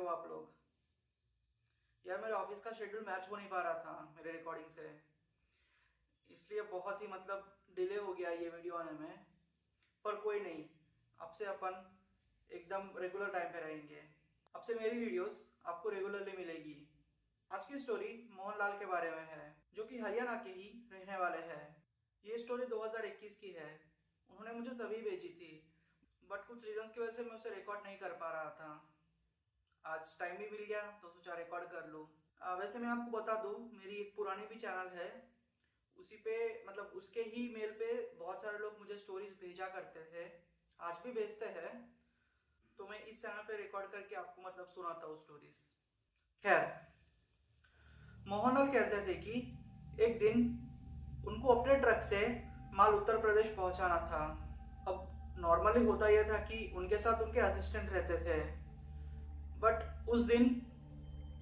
हो आप लोग? यार मेरे ऑफिस का शेड्यूल मैच हो नहीं पा रहा था मेरे रिकॉर्डिंग से, इसलिए बहुत ही डिले हो गया ये वीडियो आने में। पर कोई नहीं, अब से अपन एकदम रेगुलर टाइम पे रहेंगे। अब से मेरी वीडियोस आपको रेगुलरली मिलेगी। आज की स्टोरी मोहनलाल के बारे में है, जो कि हरियाणा के ही रहने वाले हैं। ये स्टोरी 2021 की है। उन्होंने मुझे तभी भेजी थी, बट कुछ रीजंस की वजह से मैं उसे रिकॉर्ड नहीं कर पा रहा था। आज टाइम भी मिल गया तो सोचा रिकॉर्ड कर लूँ। वैसे मैं आपको बता दूं, मेरी एक पुरानी भी चैनल है। उसी पे उसके ही मेल पे बहुत सारे लोग मुझे स्टोरीज भेजा करते थे, आज भी भेजते हैं। तो मैं इस चैनल पे रिकॉर्ड करके आपको सुनाता हूँ स्टोरीज। खैर, मोहनलाल कहते थे कि एक दिन उनको अपने ट्रक से माल उत्तर प्रदेश पहुंचाना था। अब नॉर्मली होता यह था कि उनके साथ उनके असिस्टेंट रहते थे, बट उस दिन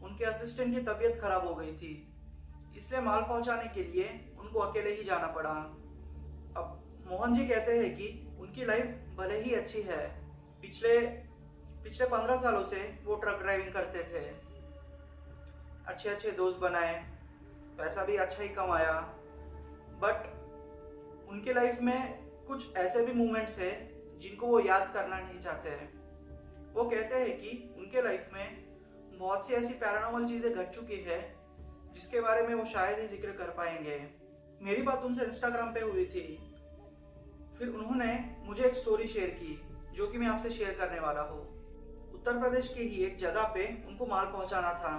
उनके असिस्टेंट की तबीयत खराब हो गई थी, इसलिए माल पहुंचाने के लिए उनको अकेले ही जाना पड़ा। अब मोहन जी कहते हैं कि उनकी लाइफ भले ही अच्छी है। पिछले पिछले 15 सालों से वो ट्रक ड्राइविंग करते थे, अच्छे अच्छे दोस्त बनाए, पैसा भी अच्छा ही कमाया। बट उनकी लाइफ में कुछ ऐसे भी मोमेंट्स है जिनको वो याद करना नहीं चाहते हैं। वो कहते हैं कि उनके लाइफ में बहुत सी ऐसी पैरानॉर्मल चीजें घट चुकी है जिसके बारे में वो शायद ही जिक्र कर पाएंगे। मेरी बात उनसे इंस्टाग्राम पे हुई थी, फिर उन्होंने मुझे एक स्टोरी शेयर की जो कि मैं आपसे शेयर करने वाला हूँ। उत्तर प्रदेश के ही एक जगह पे उनको माल पहुंचाना था।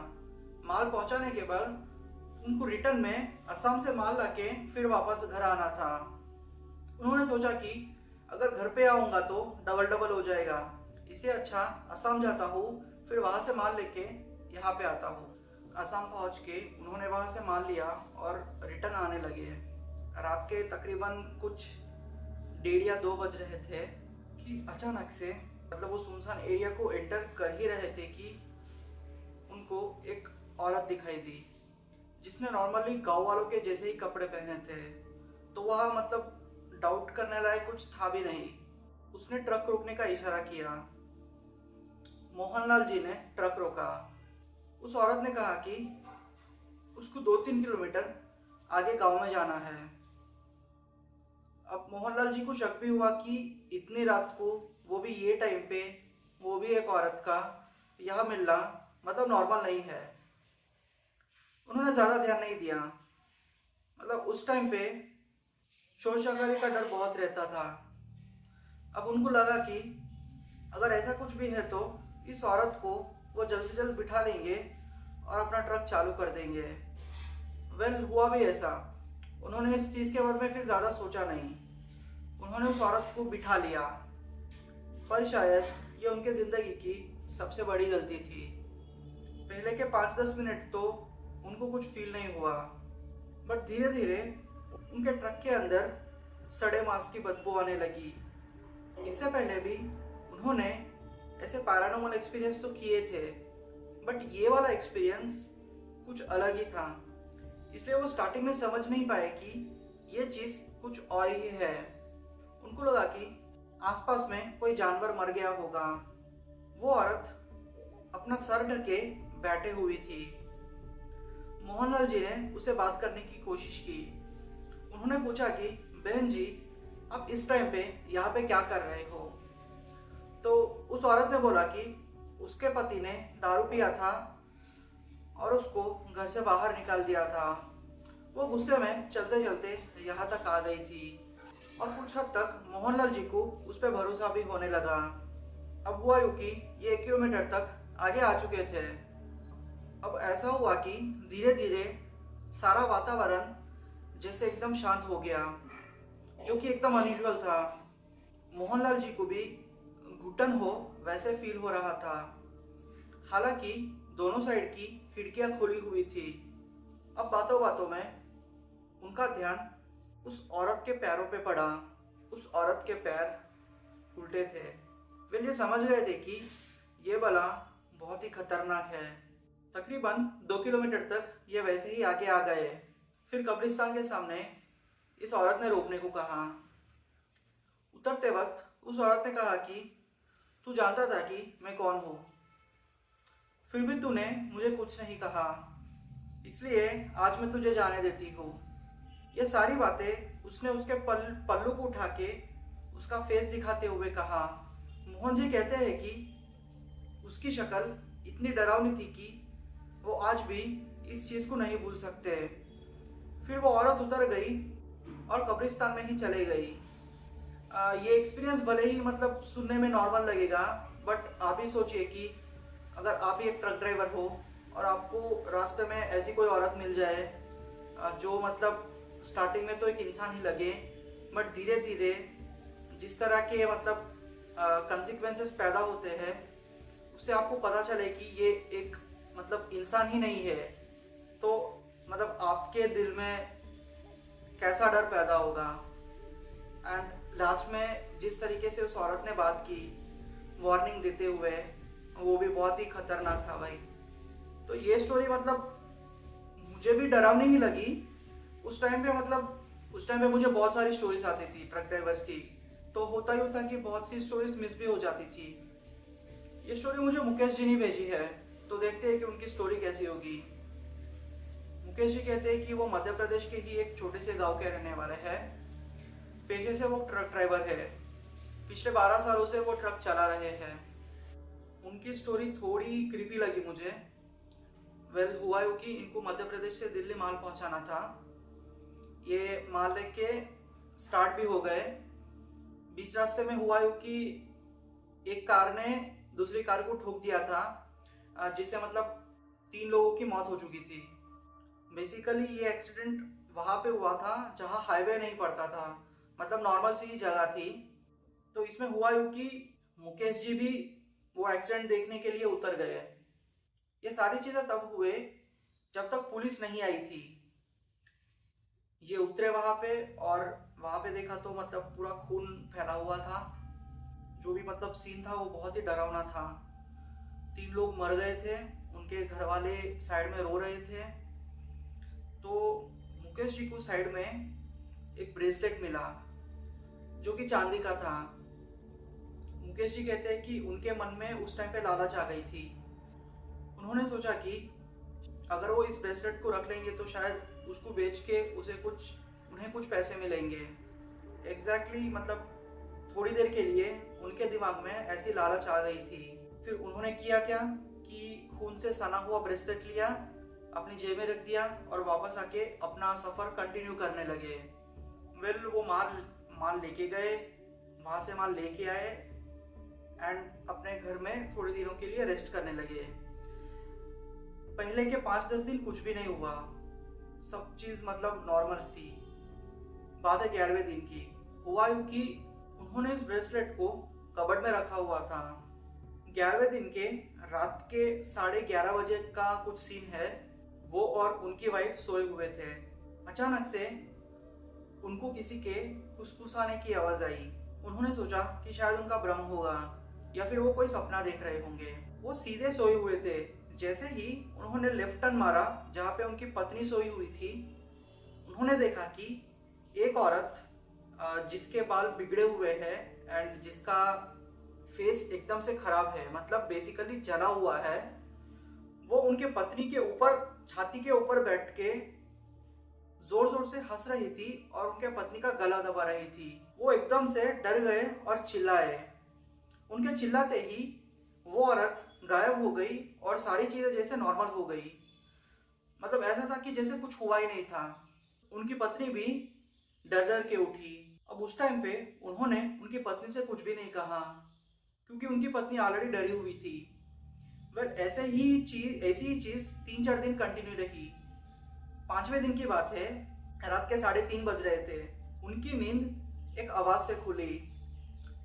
माल पहुंचाने के बाद उनको रिटर्न में असम से माल लाके फिर वापस घर आना था। उन्होंने सोचा कि अगर घर पे आऊंगा तो डबल डबल हो जाएगा, इससे अच्छा असम जाता हूँ, फिर वहां से माल लेके यहाँ पे आता हूँ। असम पहुंच के उन्होंने वहां से माल लिया और रिटर्न आने लगे। रात के तकरीबन कुछ 1:30 या 2 बज रहे थे कि अचानक से वो सुनसान एरिया को एंटर कर ही रहे थे कि उनको एक औरत दिखाई दी, जिसने नॉर्मली गांव वालों के जैसे ही कपड़े पहने थे। तो वह डाउट करने लायक कुछ था भी नहीं। उसने ट्रक रोकने का इशारा किया। मोहनलाल जी ने ट्रक रोका। उस औरत ने कहा कि उसको 2-3 किलोमीटर आगे गांव में जाना है। अब मोहनलाल जी को शक भी हुआ कि इतनी रात को, वो भी ये टाइम पे, वो भी एक औरत का यह मिलना नॉर्मल नहीं है। उन्होंने ज्यादा ध्यान नहीं दिया। उस टाइम पे चोर चकारी का डर बहुत रहता था। अब उनको लगा कि अगर ऐसा कुछ भी है तो इस औरत को वो जल्द से जल्द बिठा लेंगे और अपना ट्रक चालू कर देंगे। हुआ भी ऐसा। उन्होंने इस चीज के बारे में फिर ज्यादा सोचा नहीं, उन्होंने उस औरत को बिठा लिया। पर शायद ये उनके जिंदगी की सबसे बड़ी गलती थी। पहले के 5-10 मिनट तो उनको कुछ फील नहीं हुआ, बट धीरे धीरे उनके ट्रक के अंदर सड़े मांस की बदबू आने लगी। इससे पहले भी उन्होंने ऐसे पैरानॉर्मल एक्सपीरियंस तो किए थे, बट ये वाला एक्सपीरियंस कुछ अलग ही था। इसलिए वो स्टार्टिंग में समझ नहीं पाए कि ये चीज कुछ और ही है। उनको लगा कि आसपास में कोई जानवर मर गया होगा। वो औरत अपना सर ढके बैठे हुई थी। मोहनलाल जी ने उसे बात करने की कोशिश की। उन्होंने पूछा कि बहन जी, आप इस टाइम पे यहाँ पे क्या कर रहे हो? तो उस औरत ने बोला कि उसके पति ने दारू पिया था और उसको घर से बाहर निकाल दिया था। वो गुस्से में चलते चलते यहाँ तक आ गई थी और कुछ हद तक मोहनलाल जी को उस पर भरोसा भी होने लगा। अब हुआ यूं कि ये 1 किलोमीटर तक आगे आ चुके थे। अब ऐसा हुआ कि धीरे धीरे सारा वातावरण जैसे एकदम शांत हो गया, जो कि एकदम अनयूजुअल था। मोहनलाल जी को भी घुटन हो वैसे फील हो रहा था। हालांकि दोनों साइड की खिड़कियां खुली हुई थी। अब बातों बातों में उनका ध्यान उस औरत के पैरों पे पड़ा। उस औरत के पैर उल्टे थे। वे ये समझ गए थे कि ये बला बहुत ही खतरनाक है। तकरीबन 2 किलोमीटर तक ये वैसे ही आगे आ गए। फिर कब्रिस्तान के सामने इस औरत ने रोकने को कहा। उतरते वक्त उस औरत ने कहा कि तू जानता था कि मैं कौन हूँ? फिर भी तूने मुझे कुछ नहीं कहा, इसलिए आज मैं तुझे जाने देती हूँ। ये सारी बातें उसने उसके पल्लू को उठा के उसका फेस दिखाते हुए कहा। मोहन जी कहते हैं कि उसकी शक्ल इतनी डरावनी थी कि वो आज भी इस चीज को नहीं भूल सकते। फिर वो औरत उतर गई और कब्रिस्तान में ही चले गई। ये एक्सपीरियंस भले ही मतलब सुनने में नॉर्मल लगेगा, बट आप ही सोचिए कि अगर आप ही एक ट्रक ड्राइवर हो और आपको रास्ते में ऐसी कोई औरत मिल जाए जो मतलब स्टार्टिंग में तो एक इंसान ही लगे, बट धीरे धीरे जिस तरह के मतलब कंसिक्वेंसेस पैदा होते हैं उससे आपको पता चले कि ये एक मतलब इंसान ही नहीं है, तो मतलब आपके दिल में कैसा डर पैदा होगा। एंड लास्ट में जिस तरीके से उस औरत ने बात की वार्निंग देते हुए, वो भी बहुत ही खतरनाक था भाई। तो ये स्टोरी मतलब मुझे भी डरावनी ही लगी उस टाइम पे। मतलब उस टाइम पे मुझे बहुत सारी स्टोरीज आती थी ट्रक ड्राइवर्स की, तो होता ही होता कि बहुत सी स्टोरीज मिस भी हो जाती थी। ये स्टोरी मुझे मुकेश जी ने भेजी है, तो देखते हैं कि उनकी स्टोरी कैसी होगी। मुकेश जी कहते हैं कि वो मध्य प्रदेश के ही एक छोटे से गांव के रहने वाले हैं। पेशे से वो ट्रक ड्राइवर है। पिछले 12 सालों से वो ट्रक चला रहे हैं। उनकी स्टोरी थोड़ी क्रीपी लगी मुझे। हुआ यूं कि इनको मध्य प्रदेश से दिल्ली माल पहुंचाना था। ये माल लेके स्टार्ट भी हो गए। बीच रास्ते में हुआ यूं कि एक कार ने दूसरी कार को ठोक दिया था, जिससे मतलब 3 लोगों की मौत हो चुकी थी। बेसिकली ये एक्सीडेंट वहां पे हुआ था जहां हाईवे नहीं पड़ता था, मतलब नॉर्मल सी ही जगह थी। तो इसमें हुआ यूं कि मुकेश जी भी वो एक्सीडेंट देखने के लिए उतर गए। ये सारी चीजें तब हुए जब तक पुलिस नहीं आई थी। ये उतरे वहां पे और वहां पे देखा तो मतलब पूरा खून फैला हुआ था। जो भी मतलब सीन था वो बहुत ही डरावना था। 3 लोग मर गए थे, उनके घर वाले साइड में रो रहे थे। तो मुकेश जी को साइड में एक ब्रेसलेट मिला जो कि चांदी का था। मुकेश जी कहते हैं कि उनके मन में उस टाइम पे लालच आ गई थी। उन्होंने सोचा कि अगर वो इस ब्रेसलेट को रख लेंगे तो शायद उसको बेच के उन्हें कुछ पैसे मिलेंगे। एग्जैक्टली मतलब थोड़ी देर के लिए उनके दिमाग में ऐसी लालच आ गई थी। फिर उन्होंने किया क्या कि खून से सना हुआ ब्रेसलेट लिया, अपनी जेब में रख दिया और वापस आके अपना सफर कंटिन्यू करने लगे। वो माल लेके गए, वहां से माल लेके आए एंड अपने घर में थोड़ी दिनों के लिए रेस्ट करने लगे। पहले के 5-10 दिन कुछ भी नहीं हुआ, सब चीज मतलब नॉर्मल थी। बात है 11वें दिन की। हुआ यूं कि उन्होंने इस ब्रेसलेट को कबर्ड में रखा हुआ था। 11वें दिन के रात के 11:30 बजे का कुछ सीन है। वो और उनकी वाइफ सोए हुए थे। अचानक से उनको किसी के फुसफुसाने की आवाज आई। उन्होंने सोचा कि शायद उनका भ्रम होगा या फिर वो कोई सपना देख रहे होंगे। वो सीधे सोए हुए थे। जैसे ही उन्होंने लेफ्ट टर्न मारा जहाँ पे उनकी पत्नी सोई हुई थी, उन्होंने देखा कि एक औरत जिसके बाल बिगड़े हुए हैं एंड जिसका फेस एकदम से खराब है, मतलब बेसिकली जला हुआ है, वो उनके पत्नी के ऊपर छाती के ऊपर बैठ के जोर जोर से हंस रही थी और उनके पत्नी का गला दबा रही थी। वो एकदम से डर गए और चिल्लाए। उनके चिल्लाते ही वो औरत गायब हो गई और सारी चीजें जैसे नॉर्मल हो गई। मतलब ऐसा था कि जैसे कुछ हुआ ही नहीं था। उनकी पत्नी भी डर डर के उठी। अब उस टाइम पे उन्होंने उनकी पत्नी से कुछ भी नहीं कहा क्योंकि उनकी पत्नी ऑलरेडी डरी हुई थी। ऐसी ही चीज 3-4 दिन कंटिन्यू रही। 5वें दिन की बात है, रात के 3:30 बज रहे थे। उनकी नींद एक आवाज से खुली।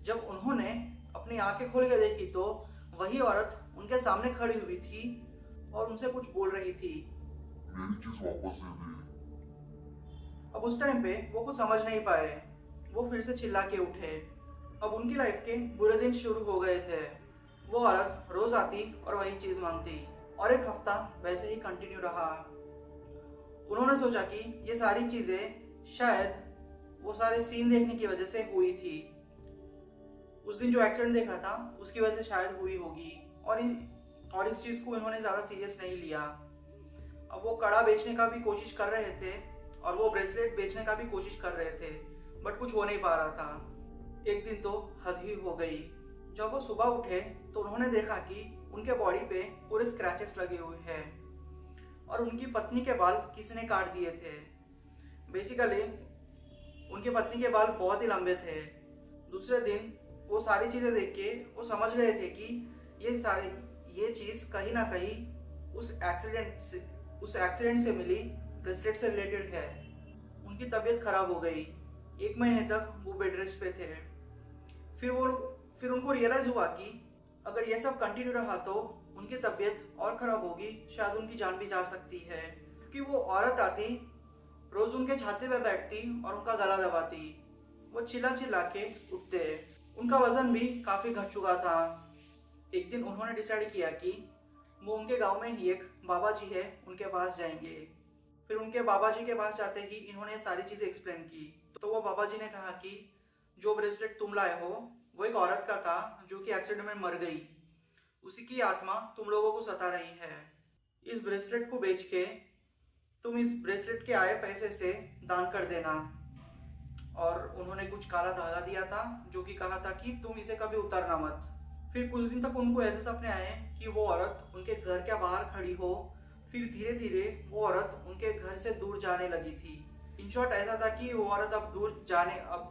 जब उन्होंने अपनी आंखें खोल के देखी तो वही औरत उनके सामने खड़ी हुई थी और उनसे कुछ बोल रही थी। मेरी चीज वापस दे दे। अब उस टाइम पे वो कुछ समझ नहीं पाए। वो फिर से चिल्ला के उठे। अब उनकी लाइफ के बुरे दिन शुरू हो गए थे। वो औरत रोज आती और वही चीज मांगती और एक हफ्ता वैसे ही कंटिन्यू रहा। उन्होंने सोचा कि ये सारी चीजें शायद वो सारे सीन देखने की वजह से हुई थी। उस दिन जो एक्सीडेंट देखा था उसकी वजह से शायद हुई होगी और इस चीज़ को इन्होंने ज़्यादा सीरियस नहीं लिया। अब वो कड़ा बेचने का भी कोशिश कर रहे थे और वो ब्रेसलेट बेचने का भी कोशिश कर रहे थे, बट कुछ हो नहीं पा रहा था। एक दिन तो हद ही हो गई। जब वो सुबह उठे तो उन्होंने देखा कि उनके बॉडी पे पूरे स्क्रैचेस लगे हुए हैं और उनकी पत्नी के बाल किसी ने काट दिए थे। बेसिकली उनकी पत्नी के बाल बहुत ही लंबे थे। दूसरे दिन वो सारी चीज़ें देख के वो समझ गए थे कि ये चीज़ कहीं ना कहीं उस एक्सीडेंट से मिली ब्रेसलेट से रिलेटेड है। उनकी तबीयत खराब हो गई। 1 महीने तक वो बेड रेस्ट पे थे। फिर उनको रियलाइज हुआ कि अगर ये सब कंटिन्यू रहा तो उनकी तबीयत और खराब होगी, शायद उनकी जान भी जा सकती है। क्योंकि वो औरत आती, रोज उनके छाते पे बैठती और उनका गला दबाती। वो चिल्ला चिल्ला के उठते। उनका वजन भी काफी घट चुका था। एक दिन उन्होंने डिसाइड किया कि वो उनके गांव में ही एक बाबा जी है, उनके पास जाएंगे। फिर उनके बाबा जी के पास जाते ही इन्होंने सारी चीजें एक्सप्लेन की। तो वो बाबा जी ने कहा कि जो ब्रेसलेट तुम लाए हो वो एक औरत का था जो कि एक्सीडेंट में मर गई। उसी की आत्मा तुम लोगों को सता रही है। इस ब्रेसलेट को बेच के तुम इस ब्रेसलेट के आए पैसे से दान कर देना। और उन्होंने कुछ काला धागा दिया था जो कि कहा था कि तुम इसे कभी उतारना मत। फिर कुछ दिन तक उनको ऐसे सपने आए कि वो औरत उनके घर के बाहर खड़ी हो। फिर धीरे धीरे वो औरत उनके घर से दूर जाने लगी थी। इन शॉर्ट ऐसा था कि वो औरत अब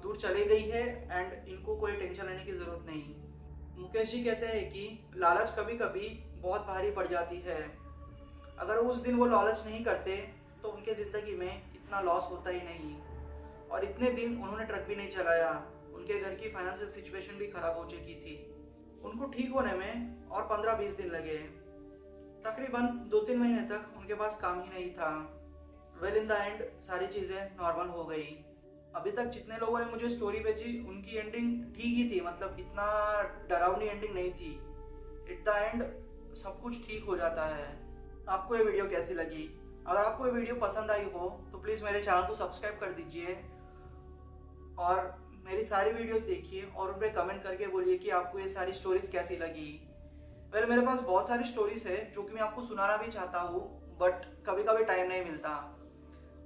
दूर चली गई है एंड इनको कोई टेंशन लेने की जरूरत नहीं। मुकेश जी कहते हैं कि लालच कभी कभी बहुत भारी पड़ जाती है। अगर उस दिन वो लालच नहीं करते तो उनके जिंदगी में इतना लॉस होता ही नहीं। और इतने दिन उन्होंने ट्रक भी नहीं चलाया। उनके घर की फाइनेंशियल सिचुएशन भी खराब हो चुकी थी। उनको ठीक होने में और 15-20 दिन लगे। तकरीबन 2-3 महीने तक उनके पास काम ही नहीं था। वेल इन द एंड सारी चीज़ें नॉर्मल हो गई। अभी तक जितने लोगों ने मुझे स्टोरी भेजी उनकी एंडिंग ठीक ही थी, मतलब इतना डरावनी एंडिंग नहीं थी। एट द एंड सब कुछ ठीक हो जाता है। आपको ये वीडियो कैसी लगी? अगर आपको ये वीडियो पसंद आई हो तो प्लीज़ मेरे चैनल को सब्सक्राइब कर दीजिए और मेरी सारी वीडियोस देखिए और उन पर कमेंट करके बोलिए कि आपको ये सारी स्टोरीज कैसी लगी। वेल मेरे पास बहुत सारी स्टोरीज है जो कि मैं आपको सुनाना भी चाहता हूँ, बट कभी कभी टाइम नहीं मिलता।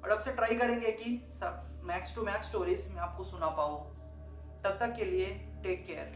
और अब से ट्राई करेंगे कि मैक्स टू मैक्स स्टोरीज मैं आपको सुना पाऊँ। तब तक के लिए टेक केयर।